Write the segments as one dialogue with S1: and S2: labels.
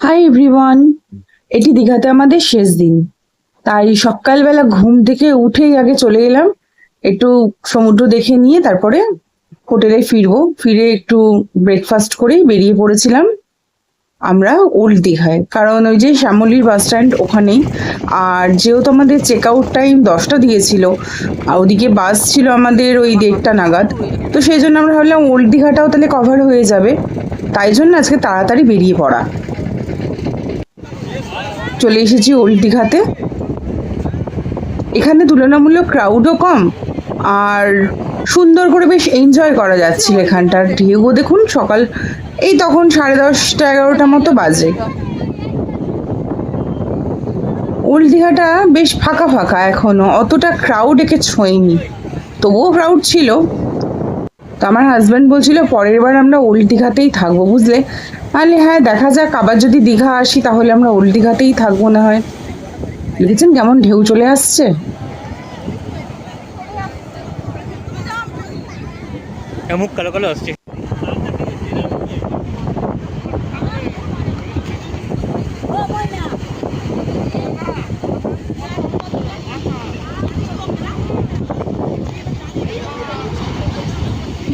S1: Hi everyone, এটি দীঘাতে আমাদের শেষ দিন। তাই সকালবেলা ঘুম থেকে উঠেই আগে চলে এলাম একটু সমুদ্র দেখে নিয়ে তারপরে হোটেলে ফিরবো। ফিরে একটু ব্রেকফাস্ট করেই বেরিয়ে পড়েছিলাম আমরা ওল্ড দীঘায়, কারণ ওই যে শ্যামলীর বাস স্ট্যান্ড ওখানেই। আর যেহেতু আমাদের চেক আউট টাইম 10টা দিয়েছিল, আর ওদিকে বাস ছিল আমাদের ওই 1:30 নাগাদ, তো সেই জন্য আমরা ভাবলাম ওল্ড দীঘাটাও তাহলে কভার হয়ে যাবে, তাই জন্য আজকে তাড়াতাড়ি বেরিয়ে পড়া। চলে এসেছি ওল্ড দীঘাতে। এখানে তুলনামূলক ক্রাউডও কম, আর সুন্দর করে বেশ এনজয় করা যাচ্ছিল এখানটার ঢেউও দেখুন। সকাল এই তখন 10:30 11টা মতো বাজে। ওল্ড দীঘাটা বেশ ফাঁকা ফাঁকা, এখনো অতটা ক্রাউড একে ছোঁয়নি, তবুও ক্রাউড ছিল। তো আমার হাজব্যান্ড বলছিল পরের বার আমরা ওল্ড দীঘাতেই থাকবো, বুঝলে। তাহলে হ্যাঁ, দেখা যাক, আবার যদি দীঘা আসি তাহলে আমরা ওল্ড দীঘাতেই থাকবো না হয়। দেখেছেন কেমন ঢেউ চলে আসছে।
S2: মুখ কালো কালো আসছে।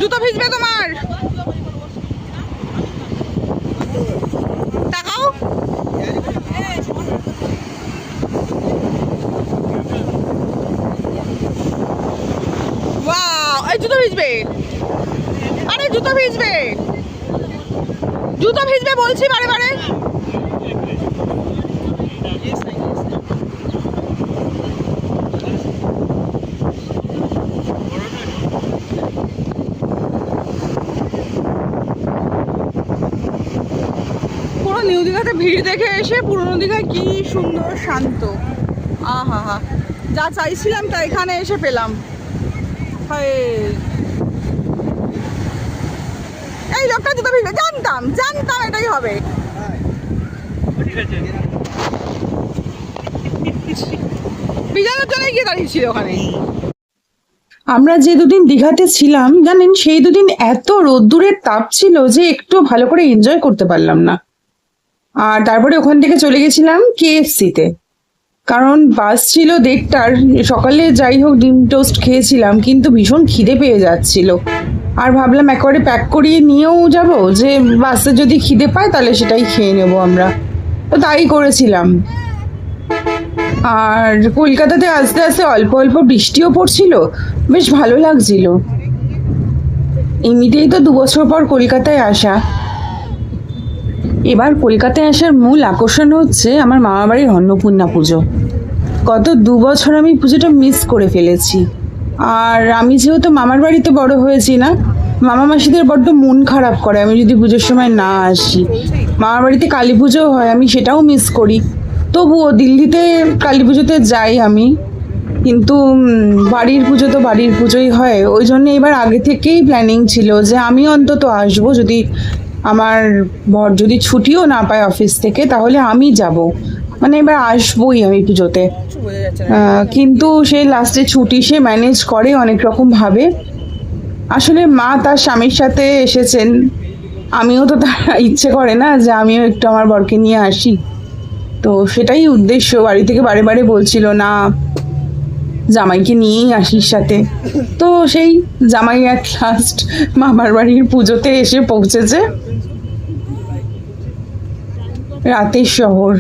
S1: জুতো ভিজবে তোমার, তাকাও। ওয়াও, এই জুতো ভিজবে। আরে জুতো ভিজবে, জুতো ভিজবে বলছি বারে বারে। পুরো নিউ দীঘাতে ভিড় দেখে এসে পুরনো দীঘায় কি সুন্দর শান্ত। আহা হা, যা চাইছিলাম তা এখানে এসে পেলাম। হায়, এই লোকটা জুতো ভিজবে, জানতাম জানতাম এটাই হবে। ভিজানোর জন্য গিয়ে দাঁড়িয়েছিল ওখানে। আমরা যে দুদিন দীঘাতে ছিলাম জানেন, সেই দুদিন এত রোদ্দুরের তাপ ছিল যে একটু ভালো করে এনজয় করতে পারলাম না। আর তারপরে ওখান থেকে চলে গেছিলাম কেএফসিতে, কারণ বাস ছিল 1:30টার। সকালে যাই হোক ডিম টোস্ট খেয়েছিলাম, কিন্তু ভীষণ খিদে পেয়ে যাচ্ছিল। আর ভাবলাম একেবারে প্যাক করিয়ে নিয়েও যাব, যে বাসে যদি খিদে পায় তাহলে সেটাই খেয়ে নেবো আমরা। তো তাই করেছিলাম। আর কলকাতাতে আস্তে আস্তে অল্প অল্প বৃষ্টিও পড়ছিল, বেশ ভালো লাগছিল। এমনিতেই তো 2 বছর পর কলকাতায় আসা। এবার কলকাতায় আসার মূল আকর্ষণ হচ্ছে আমার মামাবাড়ির অন্নপূর্ণা পুজো। গত 2 বছর আমি পুজোটা মিস করে ফেলেছি। আর আমি যেহেতু মামার বাড়িতে বড় হয়েছি না, মামা মাসিদের বড্ড মন খারাপ করে আমি যদি পুজোর সময় না আসি। মামার বাড়িতে কালী পুজো হয়, আমি সেটাও মিস করি। তবুও দিল্লিতে কালী পুজোতে যাই আমি, কিন্তু বাড়ির পুজো তো বাড়ির পুজোই হয়। ওই জন্য এবার আগে থেকেই প্ল্যানিং ছিল যে আমি অন্তত আসবো, যদি আমার বর যদি ছুটিও না পায় অফিস থেকে তাহলে আমি যাব, মানে এবার আসবোই আমি পুজোতে। কিন্তু সে লাস্টে ছুটি সে ম্যানেজ করে অনেক রকম ভাবে। আসলে মা তার স্বামীর সাথে এসেছেন, আমিও তো তার ইচ্ছে করে না যে আমিও একটু আমার বরকে নিয়ে আসি। তো সেটাই উদ্দেশ্য। বাড়ি থেকে বারে বারে বলছিল না, জামাইকে নিয়েই আসিস সাথে। তো সেই জামাই অ্যাট লাস্ট মামার বাড়ির পুজোতে এসে পৌঁছেছে। রাতের শহর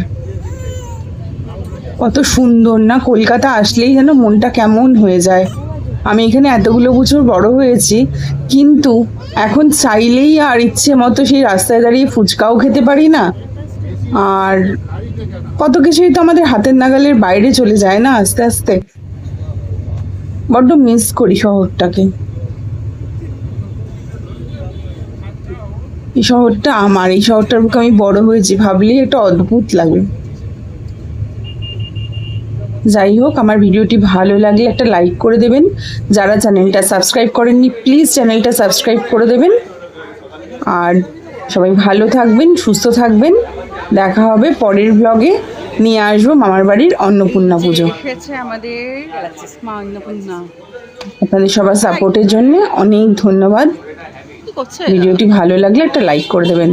S1: কত সুন্দর না, কলকাতা আসলেই যেন মনটা কেমন হয়ে যায়। আমি এখানে এতগুলো বছর বড় হয়েছি, কিন্তু এখন চাইলেই আর ইচ্ছে মতো সেই রাস্তায় দাঁড়িয়ে ফুচকাও খেতে পারি না। আর কত কিছুই তো আমাদের হাতের নাগালের বাইরে চলে যায় না আস্তে আস্তে। বড্ড মিস করি শহরটাকে। এই শহরটা আমার, এই শহরটার বুকে আমি বড় হয়েছি, ভাবলেই একটা অদ্ভুত লাগে। যাই হোক, আমার ভিডিওটি ভালো লাগলে একটা লাইক করে দেবেন। যারা চ্যানেলটা সাবস্ক্রাইব করেননি প্লিজ চ্যানেলটা সাবস্ক্রাইব করে দেবেন। আর সবাই ভালো থাকবেন, সুস্থ থাকবেন। দেখা হবে পরের ব্লগে, নিয়ে আসবো মামার বাড়ির অন্নপূর্ণা পুজো। আমাদের মা অন্নপূর্ণা। আপনাদের সবার সাপোর্টের জন্য অনেক ধন্যবাদ। ভিডিওটি ভালো লাগলে একটা লাইক করে দেবেন।